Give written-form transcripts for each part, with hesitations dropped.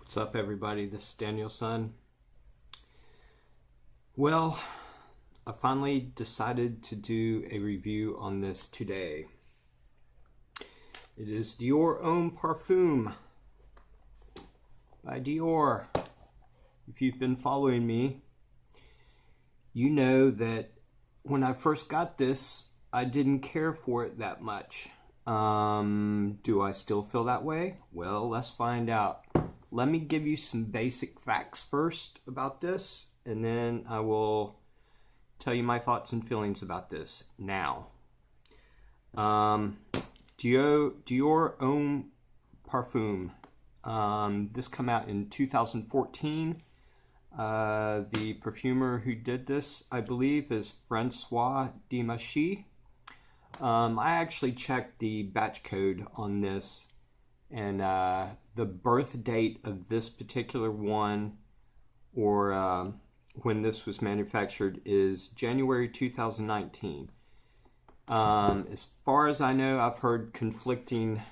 What's up, everybody? This is Daniel's son. Well, I finally decided to do a review on this today. It is Dior Homme Parfum by Dior. If you've been following me, you know that when I first got this, I didn't care for it that much. Do I still feel that way? Well, let's find out. Let me give you some basic facts first about this, and then I will tell you my thoughts and feelings about this now. Dior Homme Parfum. This came out in 2014. The perfumer who did this, I believe, is Francois Demachy. I actually checked the batch code on this, and the birth date of this particular one, or when this was manufactured, is January 2019. As far as I know, I've heard conflicting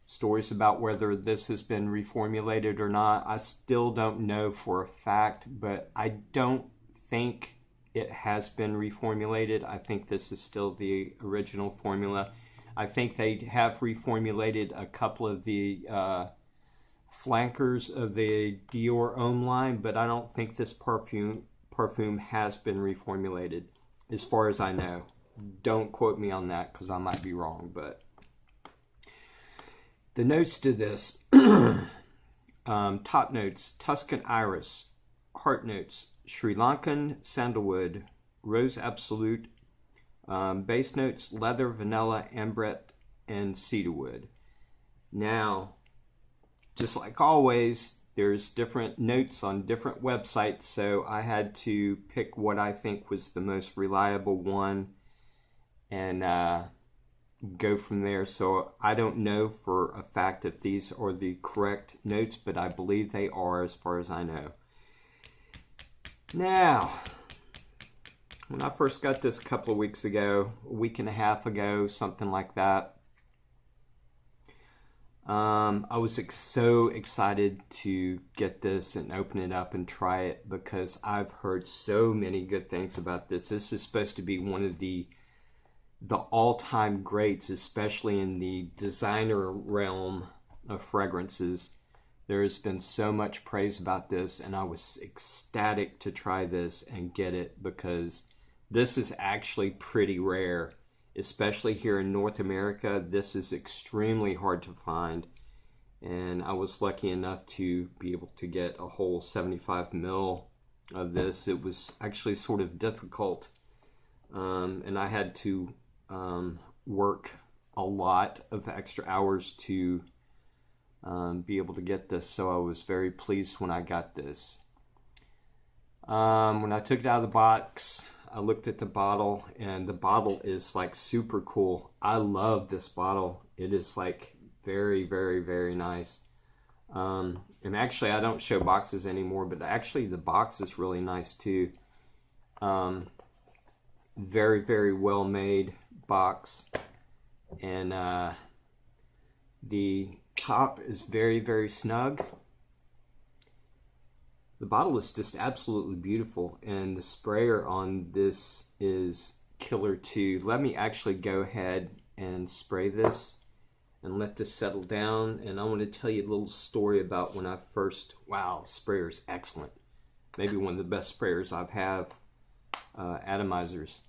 stories about whether this has been reformulated or not. I still don't know for a fact, but I don't think it has been reformulated. I think this is still the original formula. I think they have reformulated a couple of the flankers of the Dior Homme line, but I don't think this perfume has been reformulated, as far as I know. Don't quote me on that, because I might be wrong. But the notes to this, top notes: Tuscan iris, heart notes, Sri Lankan sandalwood, rose absolute. Base notes: leather, vanilla, ambrette, and cedarwood. Now, just like always, there's different notes on different websites, so I had to pick what I think was the most reliable one and go from there. So I don't know for a fact if these are the correct notes, but I believe they are, as far as I know. Now, when I first got this a couple of weeks ago, a week and a half ago, something like that, I was so excited to get this and open it up and try it, because I've heard so many good things about this. This is supposed to be one of the all-time greats, especially in the designer realm of fragrances. There has been so much praise about this, and I was ecstatic to try this and get it, because this is actually pretty rare, especially here in North America. This is extremely hard to find, and I was lucky enough to be able to get a whole 75 ml of this. It was actually sort of difficult, and I had to work a lot of extra hours to be able to get this, so I was very pleased when I got this. When I took it out of the box, I looked at the bottle, and the bottle is like super cool. I love this bottle. It is like very, very, very nice. And actually, I don't show boxes anymore, but actually the box is really nice too. Very, very well made box, and the top is very, very snug. The bottle is just absolutely beautiful, and the sprayer on this is killer too. Let me actually go ahead and spray this and let this settle down, and I want to tell you a little story about when I first, wow, sprayer is excellent. Maybe one of the best sprayers I've had, Atomizers.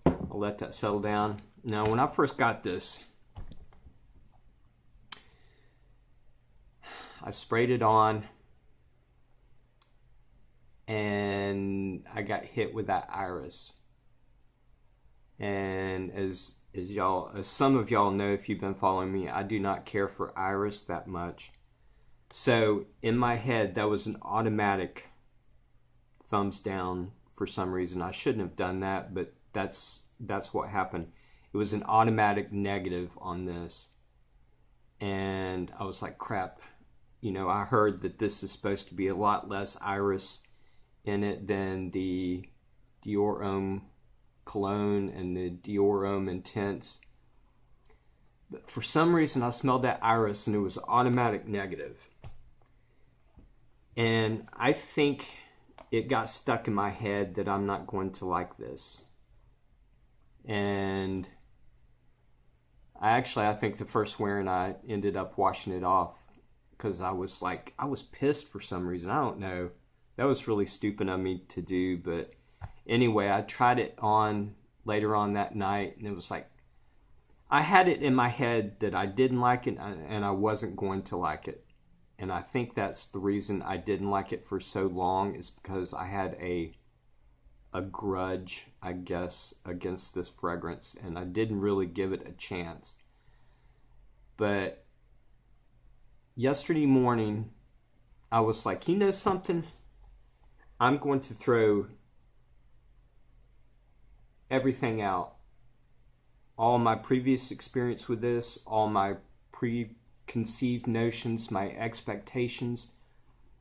I'll let that settle down. Now, when I first got this, I sprayed it on, and I got hit with that iris. And as some of y'all know, if you've been following me, I do not care for iris that much. So in my head, that was an automatic thumbs down for some reason. I shouldn't have done that, but that's what happened. It was an automatic negative on this, and I was like, crap. You know, I heard that this is supposed to be a lot less iris in it than the Dior Homme Cologne and the Dior Homme Intense. But for some reason, I smelled that iris, and it was automatic negative. And I think it got stuck in my head that I'm not going to like this. And I think the first wearing I ended up washing it off because I was pissed for some reason. I don't know. That was really stupid of me to do. But anyway, I tried it on later on that night, and it was like, I had it in my head that I didn't like it and I wasn't going to like it. And I think that's the reason I didn't like it for so long, is because I had a grudge, I guess, against this fragrance, and I didn't really give it a chance. But yesterday morning, I was like, you know something? I'm going to throw everything out. All my previous experience with this, all my preconceived notions, my expectations,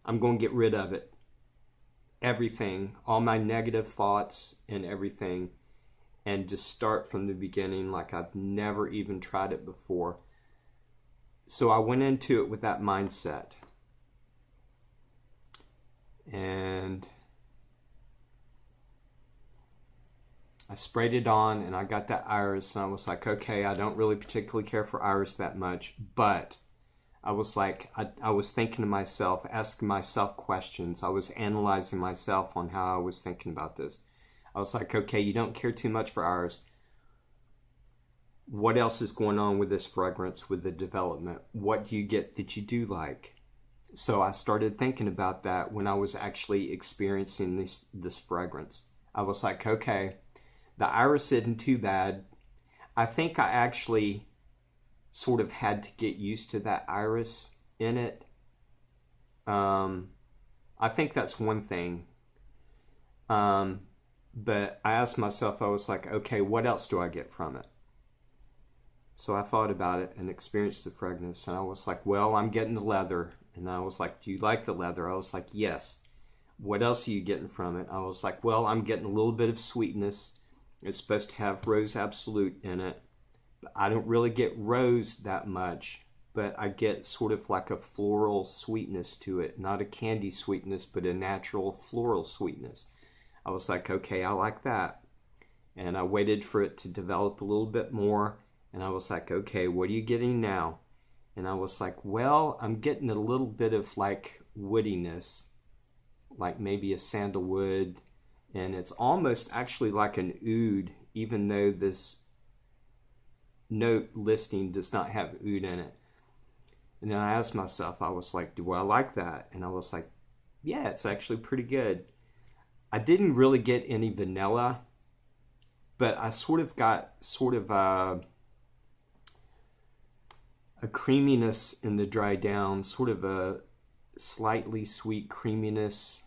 I'm going to get rid of it. Everything, all my negative thoughts and everything, and just start from the beginning like I've never even tried it before. So I went into it with that mindset. And I sprayed it on, and I got that iris, and I was like, okay, I don't really particularly care for iris that much, but I was like, I was thinking to myself, asking myself questions. I was analyzing myself on how I was thinking about this. I was like, okay, you don't care too much for iris. What else is going on with this fragrance, with the development? What do you get that you do like? So I started thinking about that when I was actually experiencing this fragrance. I was like, okay, the iris isn't too bad. I think I actually sort of had to get used to that iris in it. I think that's one thing. But I asked myself, I was like, okay, what else do I get from it? So I thought about it and experienced the fragrance, and I was like, well, I'm getting the leather. And I was like, do you like the leather? I was like, yes. What else are you getting from it? I was like, well, I'm getting a little bit of sweetness. It's supposed to have Rose Absolute in it. I don't really get rose that much, but I get sort of like a floral sweetness to it. Not a candy sweetness, but a natural floral sweetness. I was like, okay, I like that. And I waited for it to develop a little bit more. And I was like, okay, what are you getting now? And I was like, well, I'm getting a little bit of like woodiness, like maybe a sandalwood. And it's almost actually like an oud, even though this note listing does not have oud in it. And then I asked myself, I was like, do I like that? And I was like, yeah, it's actually pretty good. I didn't really get any vanilla, but I sort of got a creaminess in the dry down, sort of a slightly sweet creaminess,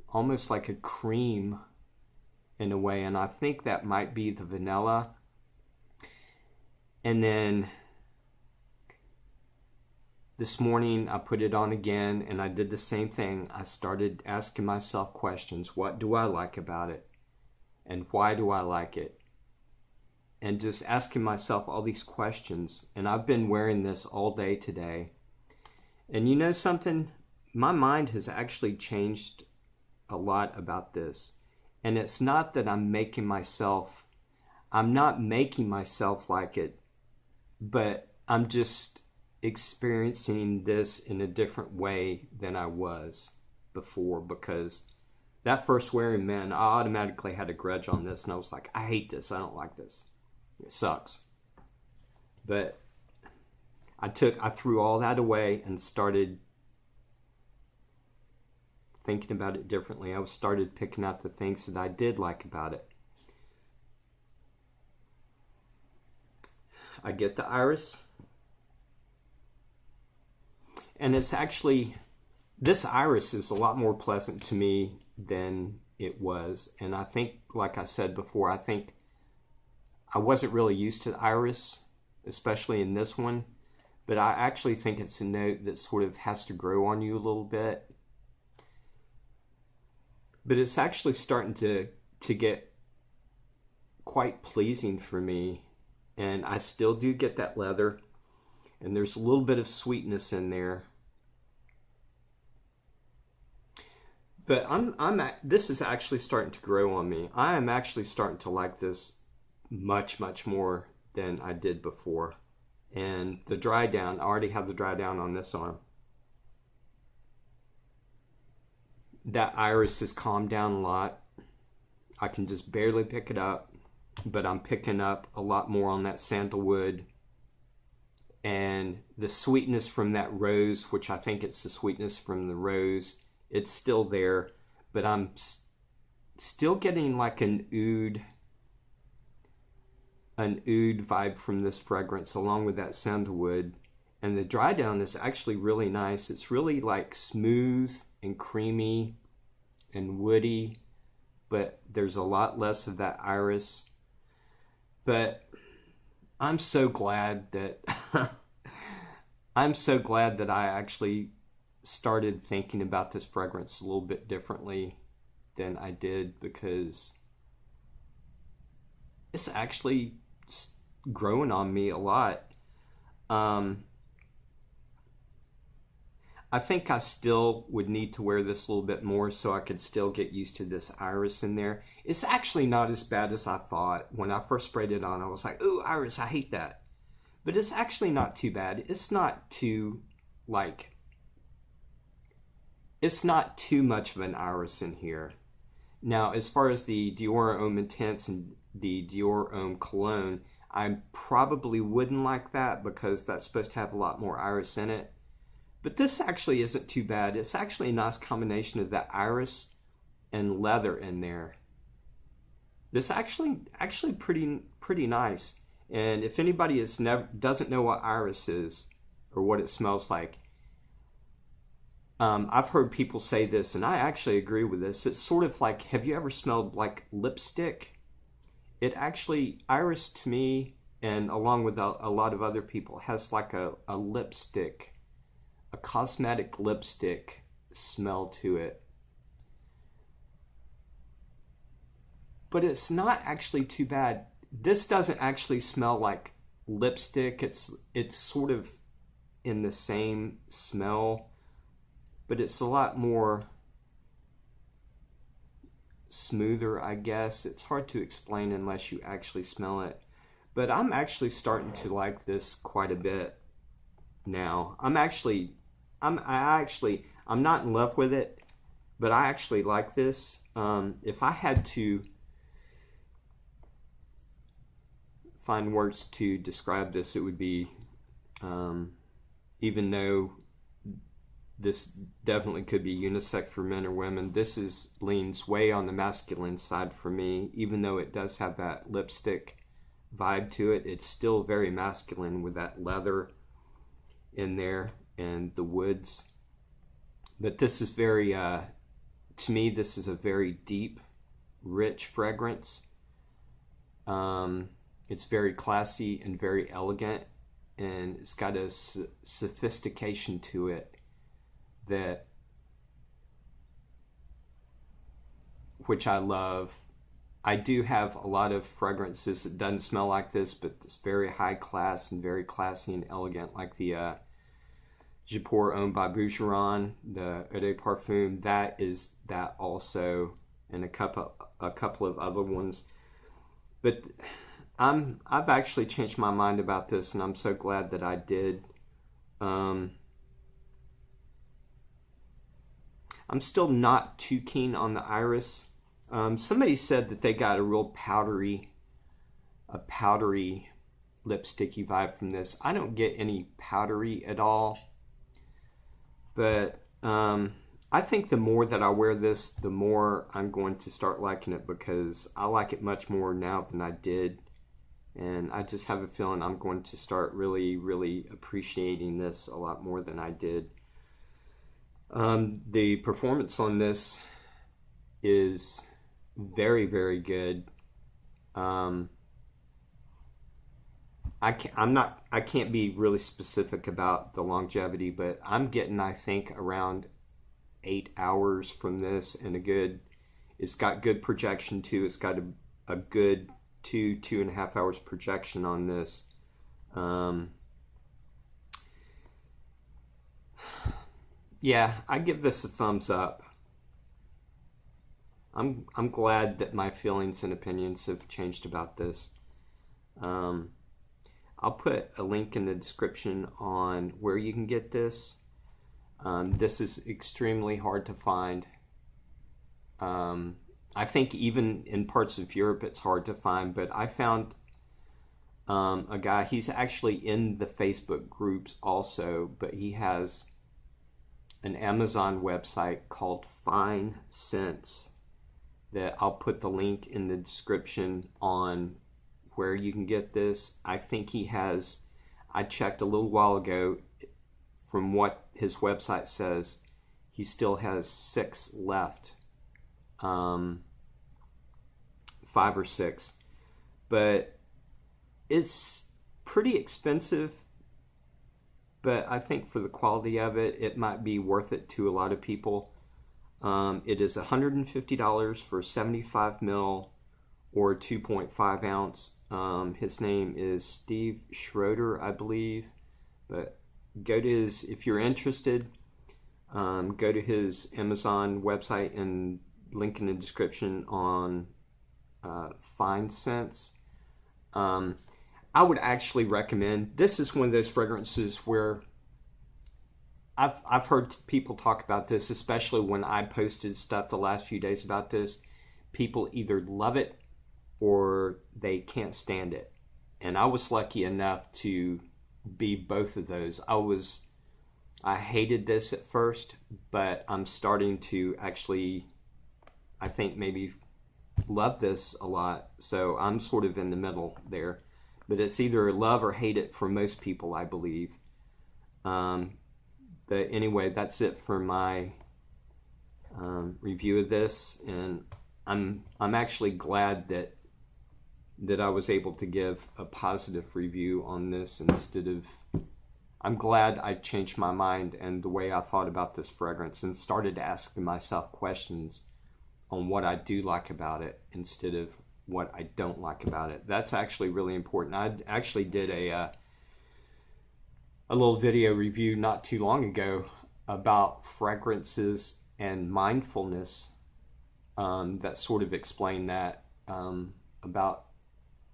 almost like a cream in a way, and I think that might be the vanilla. And then this morning I put it on again, and I did the same thing. I started asking myself questions. What do I like about it? And why do I like it? And just asking myself all these questions. And I've been wearing this all day today. And you know something? My mind has actually changed a lot about this. And it's not that I'm not making myself like it, but I'm just experiencing this in a different way than I was before, because that first wearing, man, I automatically had a grudge on this, and I was like, I hate this, I don't like this. It sucks. But I threw all that away and started thinking about it differently. I started picking out the things that I did like about it. I get the iris. And it's actually, this iris is a lot more pleasant to me than it was. And I think, like I said before, I think I wasn't really used to the iris, especially in this one. But I actually think it's a note that sort of has to grow on you a little bit. But it's actually starting to get quite pleasing for me. And I still do get that leather. And there's a little bit of sweetness in there. But this is actually starting to grow on me. I am actually starting to like this much, much more than I did before. And the dry down, I already have the dry down on this arm. That iris has calmed down a lot. I can just barely pick it up, but I'm picking up a lot more on that sandalwood. And the sweetness from that rose, which I think it's the sweetness from the rose, it's still there, but I'm still getting like an oud vibe from this fragrance along with that sandalwood. And the dry down is actually really nice. It's really like smooth and creamy and woody, but there's a lot less of that iris. But I'm so glad that I'm so glad that I actually started thinking about this fragrance a little bit differently than I did, because it's actually growing on me a lot. I think I still would need to wear this a little bit more so I could still get used to this iris in there. It's actually not as bad as I thought. When I first sprayed it on, I was like, ooh, iris, I hate that. But it's actually not too bad. It's not too, like, it's not too much of an iris in here. Now, as far as the Dior Homme Intense and the Dior Homme Cologne, I probably wouldn't like that because that's supposed to have a lot more iris in it. But this actually isn't too bad. It's actually a nice combination of that iris and leather in there. This actually pretty nice. And if anybody doesn't know what iris is or what it smells like, I've heard people say this, and I actually agree with this. It's sort of like, have you ever smelled like lipstick? It actually, iris to me, and along with a lot of other people, has like a lipstick, a cosmetic lipstick smell to it. But it's not actually too bad. This doesn't actually smell like lipstick. It's sort of in the same smell, but it's a lot more smoother, I guess. It's hard to explain unless you actually smell it. But I'm actually starting to like this quite a bit now. I'm not in love with it, but I actually like this. If I had to find words to describe this, it would be, even though this definitely could be unisex for men or women, this leans way on the masculine side for me. Even though it does have that lipstick vibe to it, it's still very masculine with that leather in there and the woods. But this is very, to me, this is a very deep, rich fragrance. It's very classy and very elegant, and it's got a sophistication to it that, which I love. I do have a lot of fragrances that doesn't smell like this, but it's very high class and very classy and elegant, like the Dior Homme by Boucheron, the Eau de Parfum. That is that also, and a couple of other ones. But I've actually changed my mind about this, and I'm so glad that I did. I'm still not too keen on the iris. Somebody said that they got a real powdery lipsticky vibe from this. I don't get any powdery at all, but I think the more that I wear this, the more I'm going to start liking it, because I like it much more now than I did. And I just have a feeling I'm going to start really, really appreciating this a lot more than I did. The performance on this is very, very good. I can't be really specific about the longevity, but I'm getting, I think, around 8 hours from this, and it's got good projection too. It's got a good 2.5 hours projection on this. Yeah, I give this a thumbs up. I'm glad that my feelings and opinions have changed about this. I'll put a link in the description on where you can get this. This is extremely hard to find. I think even in parts of Europe it's hard to find, but I found a guy, he's actually in the Facebook groups also, but he has an Amazon website called Fine Scents that I'll put the link in the description on where you can get this. I think he has, I checked a little while ago, from what his website says, he still has 6 left. 5 or 6. But it's pretty expensive, but I think for the quality of it, it might be worth it to a lot of people. It is $150 for 75 ml or 2.5 ounce. His name is Steve Schroeder, I believe. But go to his, if you're interested, go to his Amazon website and link in the description on Fine Scents. I would actually recommend, this is one of those fragrances where I've heard people talk about this, especially when I posted stuff the last few days about this. People either love it or they can't stand it. And I was lucky enough to be both of those. I hated this at first, but I'm starting to actually, I think maybe love this a lot. So I'm sort of in the middle there. But it's either love or hate it for most people, I believe. But anyway, that's it for my review of this, and I'm actually glad that I was able to give a positive review on this instead of. I'm glad I changed my mind and the way I thought about this fragrance and started asking myself questions on what I do like about it instead of what I don't like about it. That's actually really important. I actually did a little video review not too long ago about fragrances and mindfulness that sort of explained that, about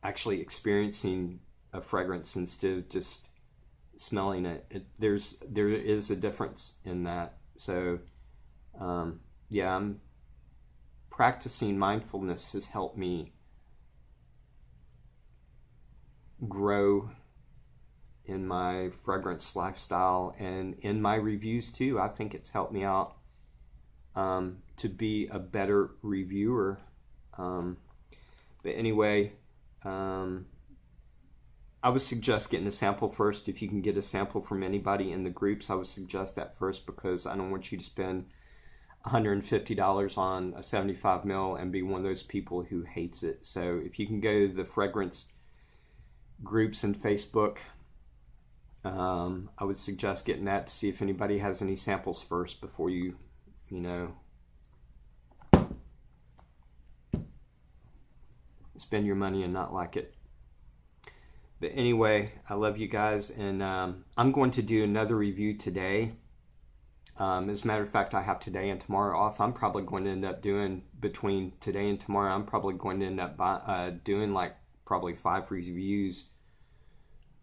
actually experiencing a fragrance instead of just smelling it. There is a difference in that. So yeah, practicing mindfulness has helped me grow in my fragrance lifestyle and in my reviews too. I think it's helped me out to be a better reviewer. But anyway, I would suggest getting a sample first. If you can get a sample from anybody in the groups, I would suggest that first, because I don't want you to spend $150 on a 75 ml and be one of those people who hates it. So if you can go to the fragrance groups in Facebook, I would suggest getting that to see if anybody has any samples first before you spend your money and not like it. But anyway, I love you guys, and I'm going to do another review today. As a matter of fact, I have today and tomorrow off. I'm probably going to end up doing, between today and tomorrow, I'm probably going to end up doing like probably 5 reviews.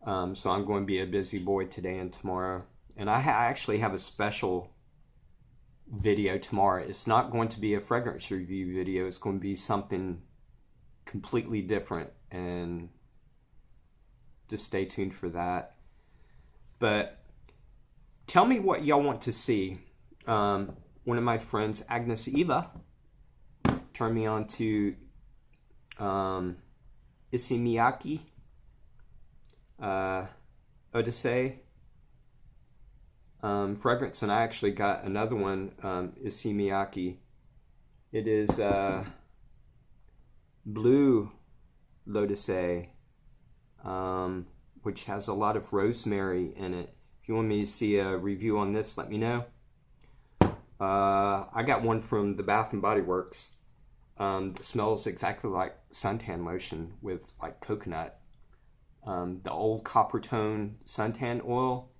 So I'm going to be a busy boy today and tomorrow. And I actually have a special video tomorrow. It's not going to be a fragrance review video. It's going to be something completely different, and just stay tuned for that. But tell me what y'all want to see. One of my friends, Agnes Eva, turned me on to Issey Miyake Odyssey fragrance, and I actually got another one, Issey Miyake. It is Blue L'Odyssée, which has a lot of rosemary in it. If you want me to see a review on this, let me know. I got one from the Bath and Body Works. It smells exactly like suntan lotion with like coconut. The old copper tone suntan oil,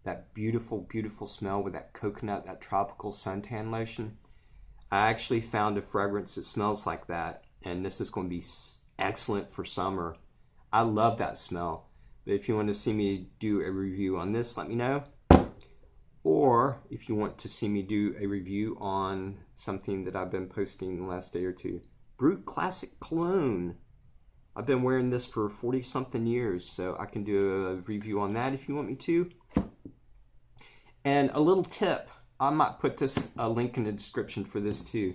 that beautiful, beautiful smell with that coconut, that tropical suntan lotion. I actually found a fragrance that smells like that, and this is going to be excellent for summer. I love that smell. But if you want to see me do a review on this, let me know. Or if you want to see me do a review on something that I've been posting the last day or two. Brut Classic Cologne. I've been wearing this for 40 something years, so I can do a review on that if you want me to. And a little tip, I might put a link in the description for this too.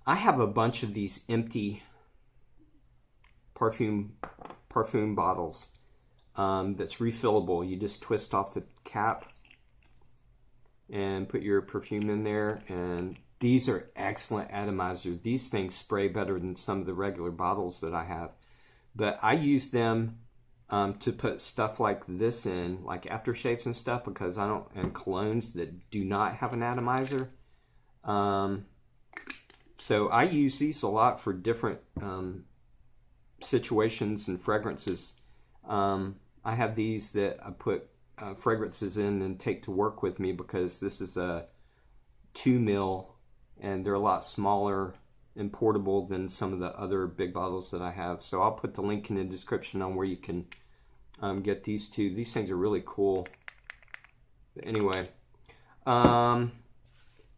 I have a bunch of these empty perfume bottles that's refillable. You just twist off the cap and put your perfume in there, and these are excellent atomizers. These things spray better than some of the regular bottles that I have, but I use them to put stuff like this in, like aftershaves and stuff, because and colognes that do not have an atomizer. So I use these a lot for different situations and fragrances. I have these that I put fragrances in and take to work with me, because this is a 2 ml and they're a lot smaller and portable than some of the other big bottles that I have. So I'll put the link in the description on where you can get these two. These things are really cool. But anyway,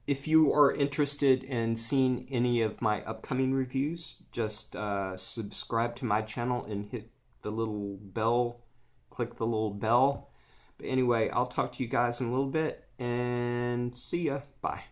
if you are interested in seeing any of my upcoming reviews, just subscribe to my channel and hit the little bell, click the little bell. But anyway, I'll talk to you guys in a little bit, and see ya. Bye.